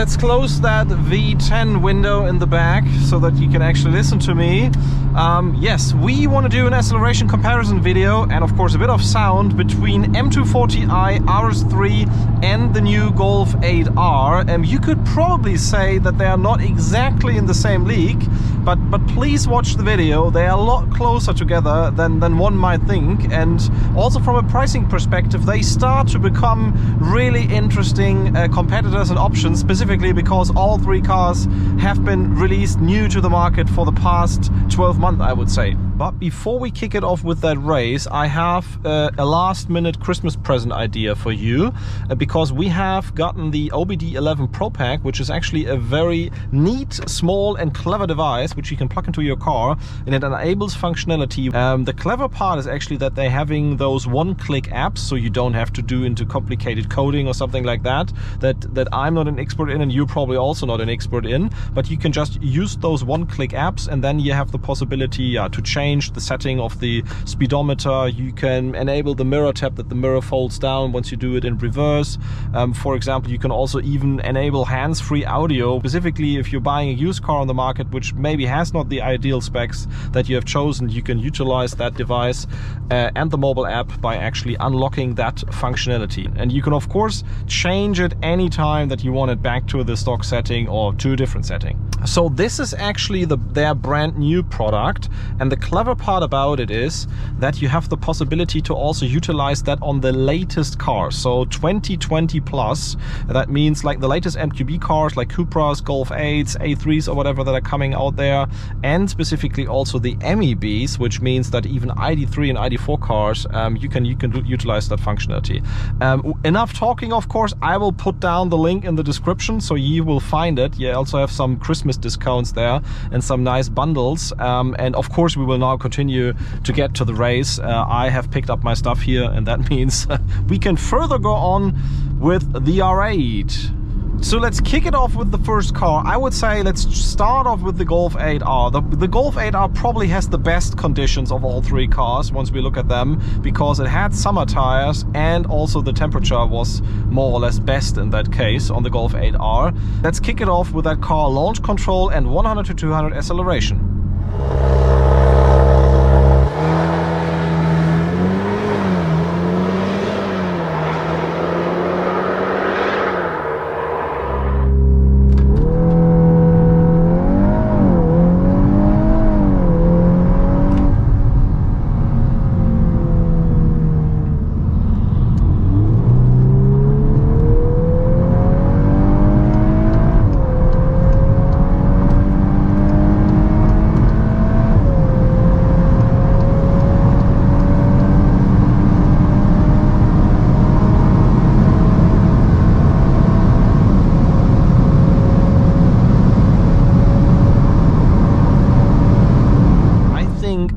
let's close that V10 window in the back so that you can actually listen to me. Yes, we want to do an acceleration comparison video and of course a bit of sound between M240i RS3 and the new Golf 8R. You could probably say that they are not exactly in the same league, but please watch the video. They are a lot closer together than one might think, and also from a pricing perspective they start to become really interesting competitors and options, specifically because all three cars have been released new to the market for the past 12 months, I would say. But before we kick it off with that race, I have a last-minute Christmas present idea for you, because we have gotten the OBD11 Pro Pack, which is actually a very neat, small and clever device which you can plug into your car, and it enables functionality. The clever part is actually that they're having those one-click apps, so you don't have to do into complicated coding or something like that I'm not an expert in, and you're probably also not an expert in, but you can just use those one-click apps, and then you have the possibility to change the setting of the speedometer. You can enable the mirror tap, that the mirror folds down once you do it in reverse. For example, you can also even enable hands-free audio, specifically if you're buying a used car on the market which maybe has not the ideal specs that you have chosen. You can utilize that device and the mobile app by actually unlocking that functionality, and you can of course change it anytime that you want it back to the stock setting or to a different setting. So this is actually their brand new product, and the clever part about it is that you have the possibility to also utilize that on the latest cars, so 2020 plus. That means like the latest MQB cars like Cupras, Golf 8s, A3s or whatever that are coming out there, and specifically also the MEBs, which means that even ID3 and ID4 cars, you can utilize that functionality. Enough talking, of course. I will put down the link in the description so you will find it. You also have some Christmas discounts there and some nice bundles, and of course we will now continue to get to the race. I have picked up my stuff here, and that means we can further go on with the R8. So let's kick it off with the first car. I would say let's start off with the Golf 8R. The Golf 8R probably has the best conditions of all three cars once we look at them, because it had summer tires and also the temperature was more or less best in that case on the Golf 8R. Let's kick it off with that car launch control and 100 to 200 acceleration.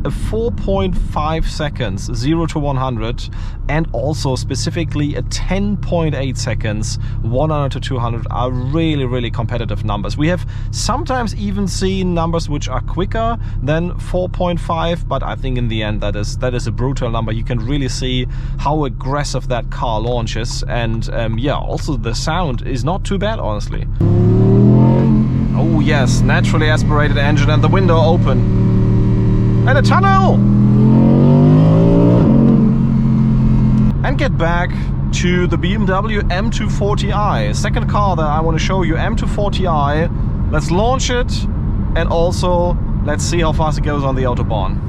A 4.5 seconds 0 to 100, and also specifically a 10.8 seconds 100 to 200 are really competitive numbers. We have sometimes even seen numbers which are quicker than 4.5, but I think in the end that is a brutal number. You can really see how aggressive that car launches, and yeah, also the sound is not too bad, honestly. Oh yes, naturally aspirated engine and the window open. And a tunnel! And get back to the BMW M240i. Second car that I want to show you, M240i. Let's launch it, and also let's see how fast it goes on the Autobahn.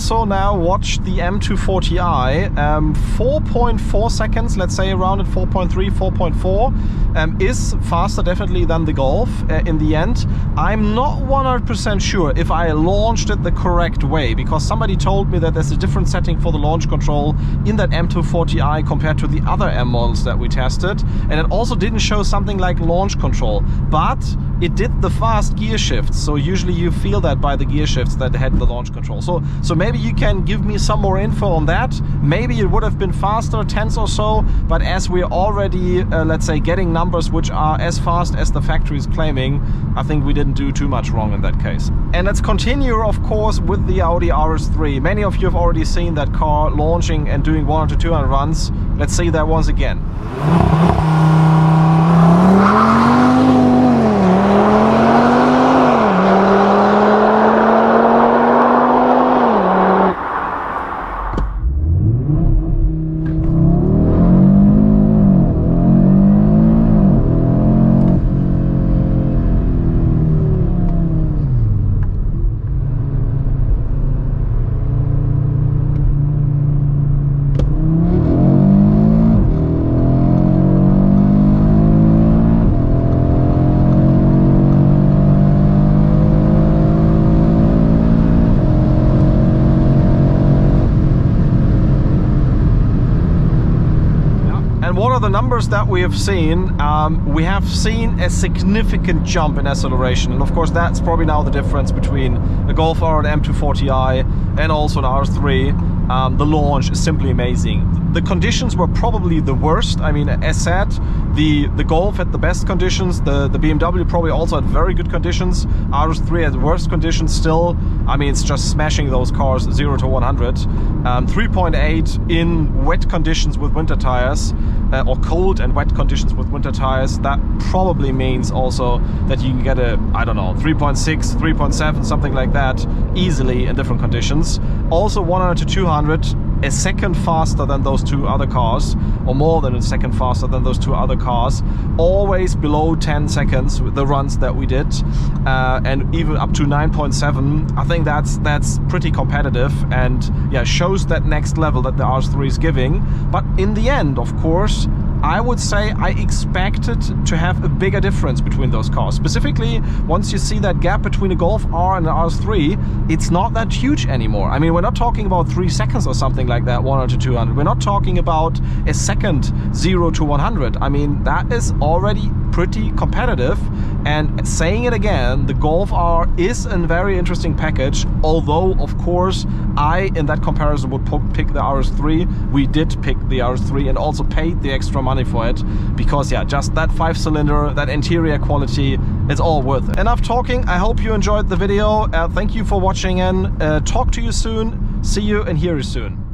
also now watch the M240i. 4.4 seconds, let's say around at 4.3, 4.4, is faster definitely than the Golf in the end. I'm not 100% sure if I launched it the correct way, because somebody told me that there's a different setting for the launch control in that M240i compared to the other M models that we tested, and it also didn't show something like launch control, but it did the fast gear shifts. So usually you feel that by the gear shifts that had the launch control. So maybe you can give me some more info on that. Maybe it would have been faster, tenths or so, but as we're already, let's say, getting numbers which are as fast as the factory is claiming, I think we didn't do too much wrong in that case. And let's continue, of course, with the Audi RS3. Many of you have already seen that car launching and doing 100 to 200 runs. Let's see that once again. What are the numbers that we have seen? We have seen a significant jump in acceleration, and of course that's probably now the difference between the Golf R and M240i and also an RS3. The launch is simply amazing. The conditions were probably the worst. I mean, as said, the Golf had the best conditions, the BMW probably also had very good conditions, RS3 had the worst conditions still. I mean, it's just smashing those cars 0 to 100. 3.8 in wet conditions with winter tires, or cold and wet conditions with winter tires. That probably means also that you can get a, I don't know, 3.6, 3.7, something like that, easily in different conditions. Also 100 to 200, a second faster than those two other cars, or more than a second faster than those two other cars. Always below 10 seconds with the runs that we did, and even up to 9.7. I think that's pretty competitive, and yeah, shows that next level that the RS3 is giving. But in the end, of course, I would say I expected to have a bigger difference between those cars. Specifically, once you see that gap between a Golf R and an RS3, it's not that huge anymore. I mean, we're not talking about 3 seconds or something like that, 100 to 200. We're not talking about a second 0 to 100. I mean, that is already pretty competitive. And saying it again, the Golf R is a very interesting package, although of course I, in that comparison, would pick the RS3. We did pick the RS3 and also paid the extra money for it, because yeah, just that 5-cylinder, that interior quality, it's all worth it. Enough talking. I hope you enjoyed the video. Thank you for watching, and talk to you soon. See you and hear you soon.